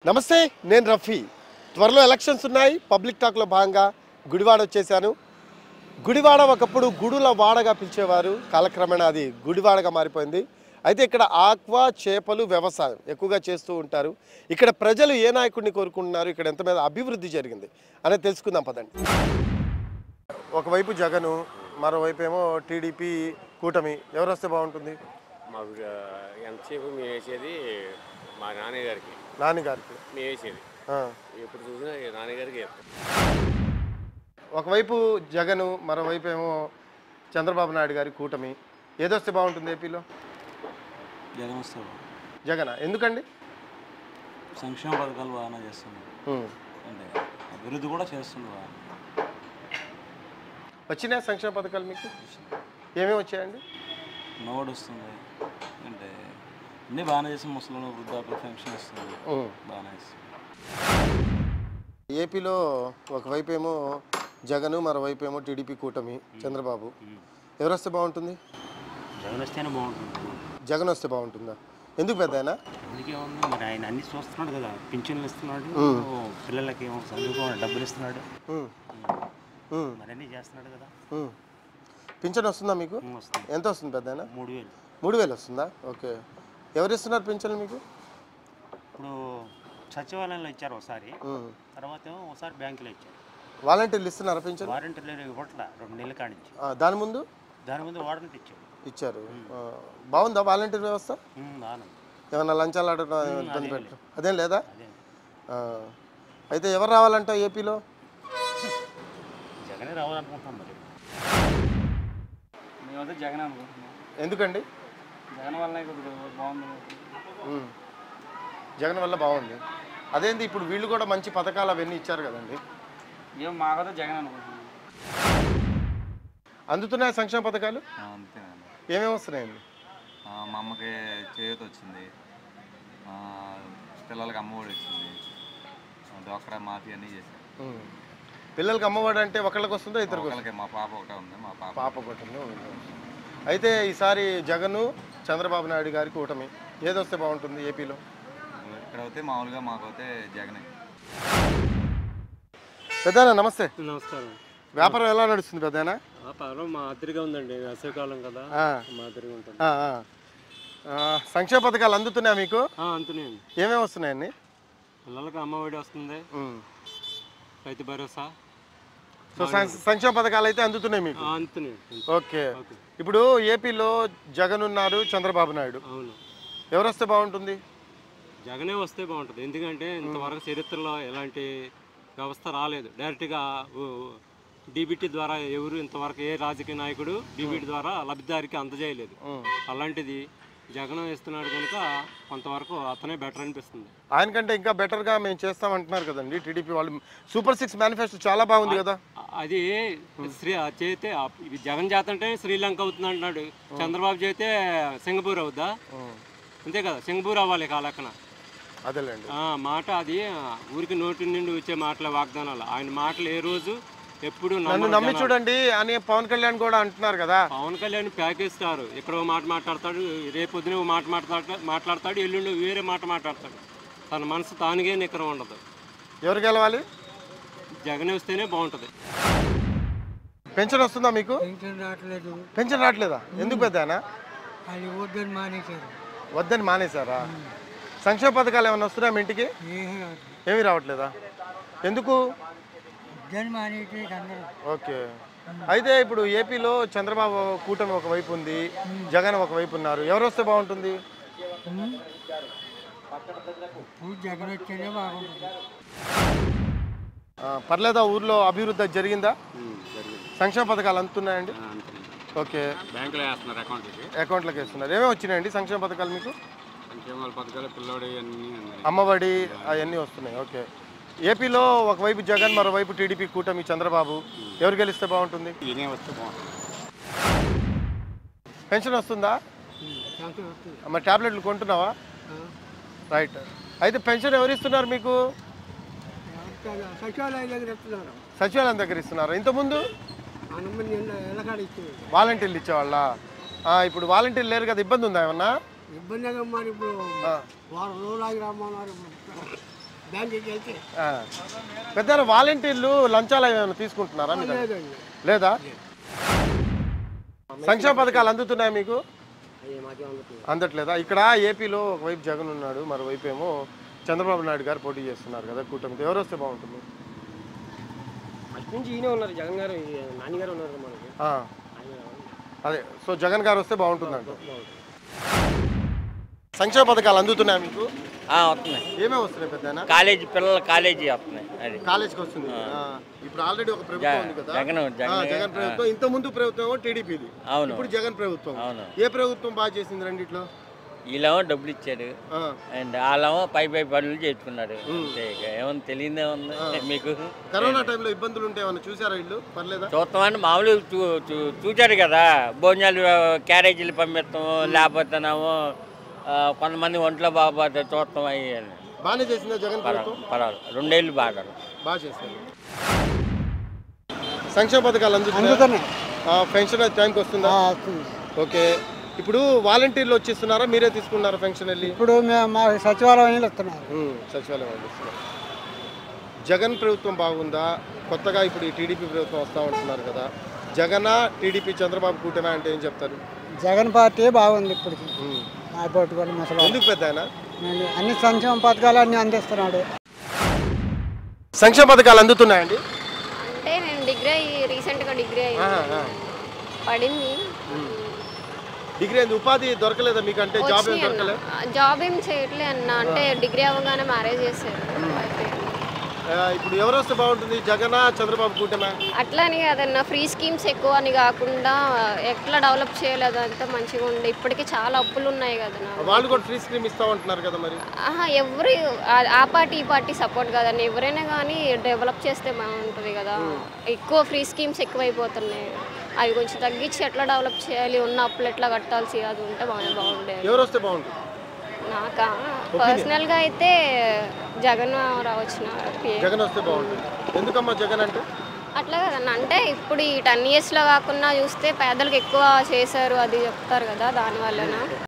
నమస్తే, నేను రఫీ. త్వరలో ఎలక్షన్స్ ఉన్నాయి. పబ్లిక్ టాక్లో భాగంగా గుడివాడ వచ్చేసాను. గుడివాడ ఒకప్పుడు గుడుల వాడగా పిలిచేవారు. కాలక్రమేణా అది గుడివాడగా మారిపోయింది. అయితే ఇక్కడ ఆక్వా, చేపలు వ్యవసాయం ఎక్కువగా చేస్తూ ఉంటారు. ఇక్కడ ప్రజలు ఏ నాయకుడిని కోరుకుంటున్నారు, ఇక్కడ ఎంత మీద అభివృద్ధి జరిగింది అనేది తెలుసుకుందాం పదండి. ఒకవైపు జగను, మరోవైపు ఏమో టీడీపీ కూటమి. ఎవరు వస్తే బాగుంటుంది? మాకు ఎంతసేపు మేము వేసేది మా నాన్నగారికి మేము వేసేది. ఎప్పుడు చూసినా నాన్నగారికి ఒకవైపు జగను, మరోవైపు ఏమో చంద్రబాబు నాయుడు గారి కూటమి. ఏదొస్తే బాగుంటుంది ఏపీలో? జగన్ వస్తాడు. జగన్ ఎందుకండి? సంక్షేమ పథకాలు బాగానే చేస్తున్నాడు, అంటే అభివృద్ధి కూడా చేస్తున్నాడు. వచ్చినాయి సంక్షేమ పథకాలు మీకు? ఏమేమి వచ్చాయండి? నోడు వస్తుంది, అంటే అన్నీ బాగానే చేసి ముసలి వృద్ధాప్య పెన్షన్ వస్తుంది, బాగానే చేస్తుంది. ఏపీలో ఒకవైపు ఏమో జగను, మరోవైపు ఏమో టీడీపీ కూటమి చంద్రబాబు. ఎవరు వస్తే బాగుంటుంది? జగన్ వస్తేనే బాగుంటుంది. జగన్ వస్తే బాగుంటుందా? ఎందుకు పెద్ద ఆయన? అందుకే ఉంది, మరి ఆయన అన్ని చూస్తున్నాడు కదా, పింఛన్లు ఇస్తున్నాడు, పిల్లలకి ఏమో చదువుకో డబ్బులు ఇస్తున్నాడు, మరి అన్నీ చేస్తున్నాడు కదా. పింఛన్ వస్తుందా మీకు? వస్తుంది. ఎంత వస్తుంది పెద్ద ఆయన? 3000. 3000 వస్తుందా? ఓకే. ఎవరు ఇస్తున్నారు పింఛన్లు మీకు? ఇప్పుడు సచివాలయంలో ఇచ్చారు ఒకసారి, తర్వాత ఏమో ఒకసారి బ్యాంకులో ఇచ్చారు. వాలంటీర్లు ఇస్తున్నారా పింఛన్? వారంటీలు ఇవ్వట్ల 2 నెలల కాడి నుంచి. దాని ముందు వారంటీ ఇచ్చారు. బాగుందా వాలంటీర్ వ్యవస్థ? బాగా. ఏమన్నా లంచాలు ఆడటం ఇబ్బంది పెట్టడం అదేం లేదా? అయితే ఎవరు రావాలంట ఏపీలో? జగనే రావాలనుకుంటున్నాం. మరి మేమైతే జగన్ అనుకుంటున్నాం. ఎందుకండి? జగన్ వల్ల బాగుంది. జగన్ వల్ల బాగుంది. అదేంటి ఇప్పుడు వీళ్ళు కూడా మంచి పథకాలు అవన్నీ ఇచ్చారు కదండి. మేము మాకైతే జగన్ అనుకుంటున్నాం. అందుతున్నాయి సంక్షేమ పథకాలు? అంతేనండి. ఏమేమి వస్తున్నాయండి? మా అమ్మకి చేయూత వచ్చింది, పిల్లలకి అమ్మఒడి వచ్చింది, డోక్రా మాఫీ అన్నీ చేశారు. పిల్లలకి అమ్మఒడి అంటే ఒకళ్ళకి వస్తుందో ఇద్దరికి? ఒకళ్ళకి. మా పాప ఒకటే ఉంది. మా పాప ఒకటి ఉంది. అయితే ఈసారి జగను, చంద్రబాబు నాయుడు గారికి కూటమి. ఏదొస్తే బాగుంటుంది ఏపీలో? ఇక్కడైతే మామూలుగా మాకైతే జగనే. పెద్దనా నమస్తే. నమస్కారం. వ్యాపారం ఎలా నడుస్తుంది పెద్దనా? వ్యాపారం మాదిరిగా ఉందండి, వేసవికాలం కదా, మాదిరిగా ఉంటుంది. సంక్షేమ పథకాలు అందుతున్నాయా మీకు? అంతున్నాయండి. ఏమేమి వస్తున్నాయండి? పిల్లలకి అమ్మఒడి వస్తుంది, రైతు భరోసా. సో సంక్షేమ పథకాలు అయితే అందుతున్నాయి మీకు? అంతున్నాయి. ఓకే. ఇప్పుడు ఏపీలో జగన్ ఉన్నారు, చంద్రబాబు నాయుడు. అవును. ఎవరు వస్తే బాగుంటుంది? జగనే వస్తే బాగుంటుంది. ఎందుకంటే ఇంతవరకు చరిత్రలో ఎలాంటి వ్యవస్థ రాలేదు. డైరెక్ట్గా డీబీటీ ద్వారా ఎవరు ఇంతవరకు ఏ రాజకీయ నాయకుడు డీబీటీ ద్వారా లబ్ధిదారికి అందజేయలేదు. అలాంటిది జగన్ వేస్తున్నాడు కనుక కొంతవరకు అతనే బెటర్ అనిపిస్తుంది. ఆయనకంటే ఇంకా బెటర్గా మేము చేస్తామంటున్నారు కదండి టీడీపీ వాళ్ళు. సూపర్ 6 మేనిఫెస్టో చాలా బాగుంది కదా. అది చేస్తే జగన్ చేతంటే శ్రీలంక అవుతుంది అంటున్నాడు, చంద్రబాబు చేస్తే సింగపూర్ అవుద్దా? అంతే కదా, సింగపూర్ అవ్వాలి కాలక్కన. అదేలేండి మాట. అది ఊరికి నోటి నుండి వచ్చే మాటల వాగ్దానాలు. ఆయన మాటలు ఏ రోజు ఎప్పుడు నన్ను నమ్మి చూడండి అని పవన్ కళ్యాణ్ కూడా అంటున్నారు కదా. Pawan Kalyan package star. ఇక్కడ మాట మాట్లాడతాడు, రేపు పొద్దున మాట మాట్లాడతాడు, ఎల్లుండి వేరే మాట మాట్లాడతాడు. తన మనసు తానుగే నికరం ఉండదు. ఎవరు గెలవాలి? జగన్ వస్తేనే బాగుంటుంది. పెన్షన్ వస్తుందా మీకు? పెన్షన్ రావట్లేదా? ఎందుకు పెద్దనా? వద్దని మానేశారా? సంక్షేమ పథకాలు ఏమైనా వస్తున్నాయా మీ ఇంటికి? ఏమీ రావట్లేదా? ఎందుకు? ఓకే. అయితే ఇప్పుడు ఏపీలో చంద్రబాబు కూటమి ఒకవైపు ఉంది, జగన్ ఒకవైపు ఉన్నారు. ఎవరు వస్తే బాగుంటుంది? పర్లేదా? ఊర్లో అభివృద్ధి జరిగిందా? సంక్షేమ పథకాలు అందుతున్నాయండి? ఓకే. బ్యాంకులో వేస్తున్నారు, అకౌంట్లోకి వేస్తున్నారు. ఏమేమి వచ్చినాయండి సంక్షేమ పథకాలు మీకు? పిల్లవాడి అమ్మఒడి అవన్నీ వస్తున్నాయి. ఓకే. ఏపీలో ఒకవైపు జగన్, మరోవైపు టీడీపీ కూటమి చంద్రబాబు. ఎవరు గెలిస్తే బాగుంటుంది? పెన్షన్ వస్తుందా? మరి టాబ్లెట్లు కొంటున్నావా? రైట్. అయితే పెన్షన్ ఎవరు ఇస్తున్నారు మీకు? సచివాలయం దగ్గర ఇస్తున్నారు. ఇంతకుముందు వాలంటీర్లు ఇచ్చేవాళ్ళ? ఇప్పుడు వాలంటీర్లు లేరు కదా, ఇబ్బంది ఉందా ఏమన్నా? ఇబ్బందిగా మరి ఇప్పుడు వారం రోజులు ఆగి రమ్మన్నారు. పెద్ద వాలంటీర్లు లంచాలు ఏమైనా తీసుకుంటున్నారా మీ దగ్గర? లేదా? సంక్షేమ పథకాలు అందుతున్నాయా మీకు? అందట్లేదా? ఇక్కడ ఏపీలో ఒకవైపు జగన్ ఉన్నాడు, మరోవైపు ఏమో చంద్రబాబు నాయుడు గారు పోటీ చేస్తున్నారు కదా కూటమితో. ఎవరు వస్తే బాగుంటుంది? అదే, సో జగన్ గారు వస్తే బాగుంటుందంట. సంక్షేమ పథకాలు అందుతున్నాయా మీకు? వస్తున్నాయి. ఏమేమి వస్తున్నాయి పెద్దనా? కాలేజీ పిల్లల కాలేజీ వస్తున్నాయి. అది కాలేజ్కి వస్తుంది. ఇప్పుడు ఆల్రెడీ ఒక ప్రభుత్వం ఉంది కదా, జగన్ ప్రభుత్వం. ఇంత ముందు ప్రభుత్వం టీడీపీది, అవును. ఇప్పుడు జగన్ ప్రభుత్వం. అవును. ఏ ప్రభుత్వం బాగా చేసింది రెండిట్లో? వీళ్ళేమో డబ్బులు ఇచ్చాడు అండ్ వాళ్ళేమో పై పనులు చేసుకున్నాడు. ఏమన్నా తెలియదే ఉంది మీకు? కరోనా టైంలో ఇబ్బందులు ఉంటే ఏమన్నా చూసారా వీళ్ళు? పర్లేదా? చూస్తామని మామూలు చూచాడు కదా, భోజనాలు క్యారేజీలు పంపిస్తాం, లేకపోతేనేమో కొంతమంది ఒంట్లో బాగుపడితే చూస్తాం. అవి బాగానే చేసిందా జగన్ ప్రభుత్వం? పర్వాలేదు, 2 ఏళ్ళు బాగా చేశారు. సంక్షేమ పథకాలు అందుతున్నాయి. పెన్షన్ టైంకి వస్తుందా? ఓకే. ఇప్పుడు వాలంటీర్లు వచ్చేస్తున్నారా, మీరే తీసుకున్నారా పెన్షన్ వెళ్ళి? ఇప్పుడు మా సచివాలయం వస్తున్నారు. సచివాలయం వస్తున్నారు. జగన్ ప్రభుత్వం బాగుందా? కొత్తగా ఇప్పుడు ఈ టీడీపీ ప్రభుత్వం వస్తూ ఉంటున్నారు కదా, జగన్ టీడీపీ చంద్రబాబు కూటమి అంటే ఏం చెప్తారు? జగన్ పార్టీ బాగుంది ఇప్పటికి. ఎందుకు పెద్ద ఆయన? అన్ని సంక్షేమ పథకాలు అన్ని అందిస్తున్నాడు. సంక్షేమ పథకాలు అందుతున్నాయండి? అంటే నేను రీసెంట్గా డిగ్రీ పడింది. డిగ్రీ అయింది, ఉపాధి దొరకలేదా మీకు? అంటే జాబ్ ఏం దొరకలేదు? జాబ్ ఏం చేయట్లే అన్న. అంటే డిగ్రీ అవ్వగానే మ్యారేజ్ చేశారు. ఇప్పుడు ఎవరు వస్తే బాగుంటుంది, జగనా చంద్రబాబు కూటమా? అట్లా అని కాదన్న, ఫ్రీ స్కీమ్స్ ఎక్కువ అని కాకుండా ఎట్లా డెవలప్ చేయలేదు అంతా మంచిగా ఉండే. ఇప్పటికీ చాలా అప్పులు ఉన్నాయి కదా. వాళ్ళు కూడా ఫ్రీ స్కీమ్ ఇస్తామంటున్నారు కదా మరి. ఎవరు ఆ పార్టీ ఈ పార్టీ సపోర్ట్ కదండి. ఎవరైనా కానీ డెవలప్ చేస్తే బాగుంటుంది కదా. ఎక్కువ ఫ్రీ స్కీమ్స్ ఎక్కువైపోతున్నాయి. అవి కొంచెం తగ్గించి ఎట్లా డెవలప్ చేయాలి, ఉన్న అప్పులు ఎట్లా కట్టాల్సి అది ఉంటే బాగుండేది. ఎవరు వస్తే బాగుంటుంది? నాకా పర్సనల్గా అయితే జగన్ రావచ్చు. జగన్ వస్తే బాగుంటుంది. ఎందుకమ్మా జగన్ అంటే? అట్లా కదన్న, అంటే ఇప్పుడు ఈ 10 yearsలో కాకుండా చూస్తే పేదలకు ఎక్కువ చేశారు అది చెప్తారు కదా, దానివల్లన.